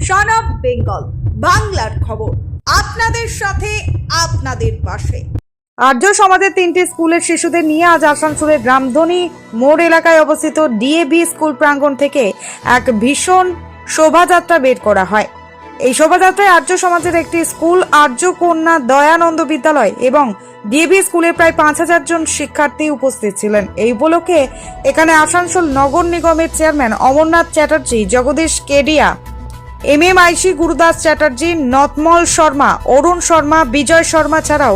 Son of Bengal বাংলার খবর আপনাদের সাথে আপনাদের পাশে। আর্য সমাজের 3টি স্কুলের শিশুদের নিয়ে আজ আসানসোলের রামধনী মোড় এলাকায় অবস্থিত ডিএভি স্কুল প্রাঙ্গণ থেকে এক ভীষণ শোভাযাত্রা বের করা হয়। এই শোভাযাত্রায় আর্য সমাজের একটি স্কুল, আর্য কন্যা দয়ানন্দ বিদ্যালয় এবং ডিএভি স্কুলের প্রায় 5000 জন শিক্ষার্থী উপস্থিত ছিলেন। এই উপলক্ষে এখানে আসানসোল নগর নিগমের চেয়ারম্যান অমরনাথ চ্যাটার্জি, জগদীশ কেডিয়া, MMIC গুরুদাস চ্যাটার্জি, নতমল শর্মা, অরুণ শর্মা, বিজয় শর্মা ছাড়াও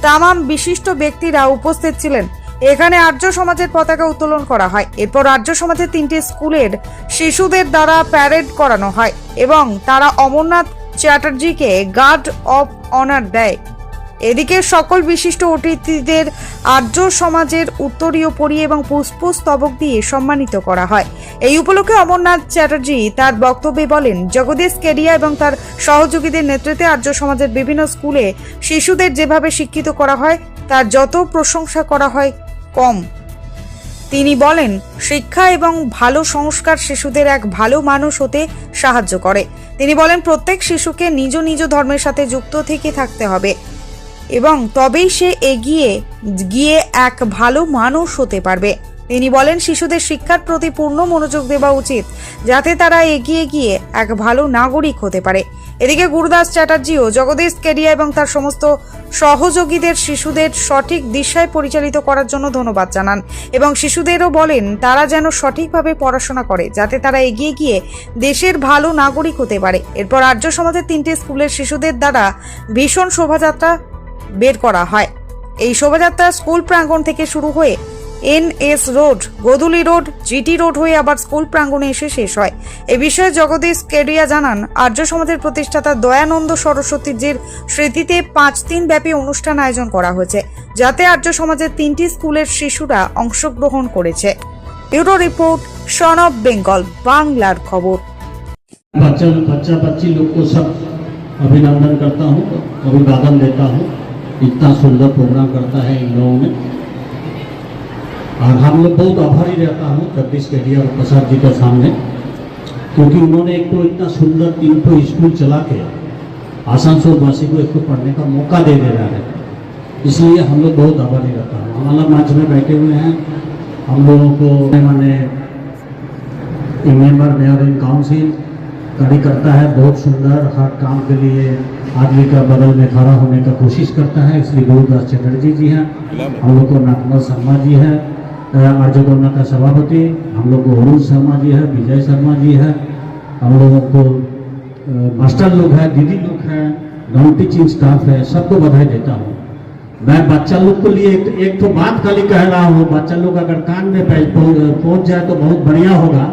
তামাম বিশিষ্ট ব্যক্তিরা উপস্থিত ছিলেন। এখানে আর্য সমাজের পতাকা উত্তোলন করা হয়। এরপর আর্য সমাজের 3টি স্কুলের শিশুদের দ্বারা প্যারেড করানো হয় এবং তারা অমরনাথ চ্যাটার্জিকে গার্ড অফ অনার দেয়। এদিকে সকল বিশিষ্ট অতিথিদের আর্য সমাজের উত্তরীয় পরিয়ে এবং পুষ্পস্তবক দিয়ে সম্মানিত করা হয়। এই উপলক্ষে অমরনাথ চ্যাটার্জি তার বক্তব্যে বলেন, জগদীশ কেডিয়া এবং তার সহযোগীদের নেতৃত্বে আর্য সমাজের বিভিন্ন স্কুলে শিশুদের যেভাবে শিক্ষিত করা হয় তার যত প্রশংসা করা হয় কম। তিনি বলেন, শিক্ষা এবং ভালো সংস্কার শিশুদের এক ভালো মানুষ হতে সাহায্য করে। তিনি বলেন, প্রত্যেক শিশুকে নিজ নিজ ধর্মের সাথে যুক্ত থেকে থাকতে হবে এবং তবেই সে এগিয়ে গিয়ে এক ভালো মানুষ হতে পারবে। তিনি বলেন, শিশুদের শিক্ষার প্রতি পূর্ণ মনোযোগ দেওয়া উচিত যাতে তারা এগিয়ে গিয়ে এক ভালো নাগরিক হতে পারে। এদিকে গুরুদাস চ্যাটার্জিও জগদীশ কেডিয়া এবং তার সমস্ত সহযোগীদের শিশুদের সঠিক দিশায় পরিচালিত করার জন্য ধন্যবাদ জানান এবং শিশুদেরও বলেন তারা যেন সঠিকভাবে পড়াশোনা করে যাতে তারা এগিয়ে গিয়ে দেশের ভালো নাগরিক হতে পারে। এরপর আর্য সমাজের 3টি স্কুলের শিশুদের দ্বারা ভীষণ শোভাযাত্রা বের করা হয়। এই শোভাযাত্রা স্কুল প্রাঙ্গণ থেকে শুরু হয়ে NS road, Godhuli road, GT road হয়ে আবার স্কুল প্রাঙ্গণে এসে শেষ হয়। এ বিষয়ে জগদীশ কেডিয়া জানান, আর্য সমাজের প্রতিষ্ঠাতা দয়ানন্দ সরস্বতীজির স্মৃতিতে 5 দিন ব্যাপী অনুষ্ঠান আয়োজন করা হয়েছে যাতে আর্য সমাজের 3টি স্কুলের শিশুরা অংশগ্রহণ করেছে। Bureau report, son of Bengal বাংলার খবর। बच्चा बच्ची लोग को सब अभिनंदन करता हूँ, अभिवादन देता हूँ। इतना सुंदर प्रोग्राम करता है इन लोगों ने और हम लोग बहुत आभारी रहता हूँ जगदीश केडिया और प्रसाद जी के सामने, क्योंकि उन्होंने एक तो इतना सुंदर 3 स्कूल चला के आसानसोल वासी को एक तो पढ़ने का मौका दे रहा है, इसलिए हम लोग बहुत आभारी रहता हूँ। हमारा मंच में बैठे हुए हैं हम लोगों को मैंने मेंबर मेयर इन काउंसिल गाड़ी करता है, बहुत सुंदर हर काम के लिए आदमी का बगल में खड़ा होने का कोशिश करता है, इसलिए गुरुदास चैटर्जी जी हैं, हम लोग को नतमल शर्मा जी है, आर्य कन्या का सभापति, हम लोग को अरुण शर्मा जी है, विजय शर्मा जी है, हम लोगों को मास्टर लोग हैं, दीदी लोग हैं, नॉन टीचिंग स्टाफ है, सबको बधाई देता हूँ। मैं बच्चा लोग के लिए एक तो बात खाली कह रहा हूँ, बच्चा लोग अगर कान में पहुँच जाए तो बहुत बढ़िया होगा।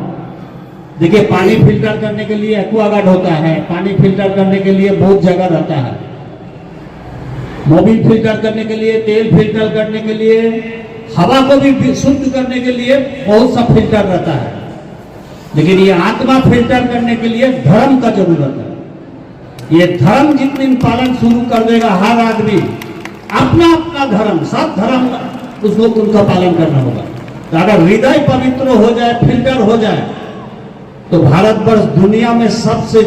देखिए, पानी फिल्टर करने के लिए एक्वागार्ड होता है, पानी फिल्टर करने के लिए बहुत जगह रहता है, मोबिल फिल्टर करने के लिए, तेल फिल्टर करने के लिए, हवा को भी शुद्ध करने के लिए बहुत सा फिल्टर रहता है, लेकिन ये आत्मा फिल्टर करने के लिए धर्म का जरूरत है। ये धर्म जितने पालन शुरू कर देगा हर आदमी अपना अपना धर्म, सब धर्म उसको उनका पालन करना होगा। तो अगर हृदय पवित्र हो जाए, फिल्टर हो जाए, तो भारतवर्ष दुनिया में सबसे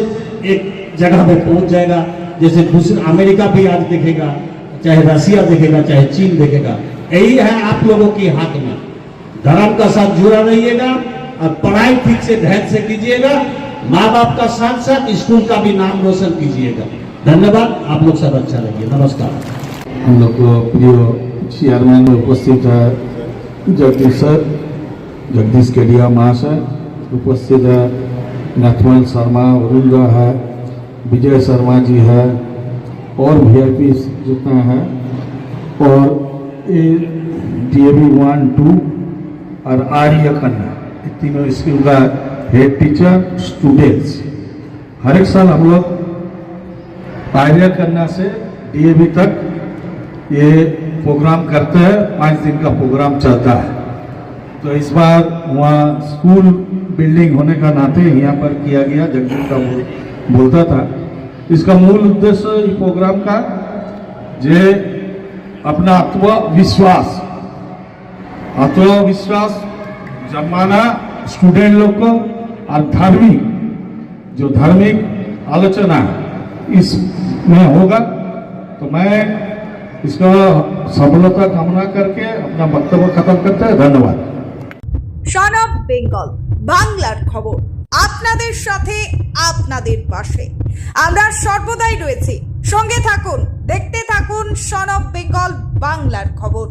एक जगह पे पहुंच जाएगा। जैसे दूसरे अमेरिका भी आज देखेगा, चाहे रसिया देखेगा, चाहे चीन देखेगा। यही है आप लोगों की हाथ में, धर्म का साथ जुड़ा रहिएगा और पढ़ाई ठीक से धैर्य से कीजिएगा, माँ बाप का साथ साथ स्कूल का भी नाम रोशन कीजिएगा। धन्यवाद, आप लोग सब अच्छा रहिए, नमस्कार। हम लोग को प्रिय चेयरमैन में उपस्थित है जगदीश सर, जगदीश केडिया महाशय, उपस्थित है नथमल शर्मा, अरुण है, विजय शर्मा जी है और VIP जितना है, और DAV 1, 2 और आर्य कन्या, तीनों स्कूल का हेड टीचर, स्टूडेंट्स। हर एक साल हम लोग आर्य कन्या से DAV तक ये प्रोग्राम करते हैं, 5 दिन का प्रोग्राम चलता है। तो इस बार वहाँ स्कूल बिल्डिंग होने का नाते यहाँ पर किया गया, जगदीश का बोलता था। इसका मूल उद्देश्य इस प्रोग्राम का जे अपना आत्मविश्वास जमाना स्टूडेंट लोग को और धार्मिक आलोचना इसमें होगा। तो मैं इसका सफलता कामना करके अपना वक्तव्य खत्म करते हैं। धन्यवाद। सन অফ বেঙ্গল বাংলার খবর আপনাদের সাথে আপনাদের পাশে আমরা সর্বদাই রয়েছি। সঙ্গে থাকুন, দেখতে থাকুন सन অফ বেঙ্গল বাংলার খবর।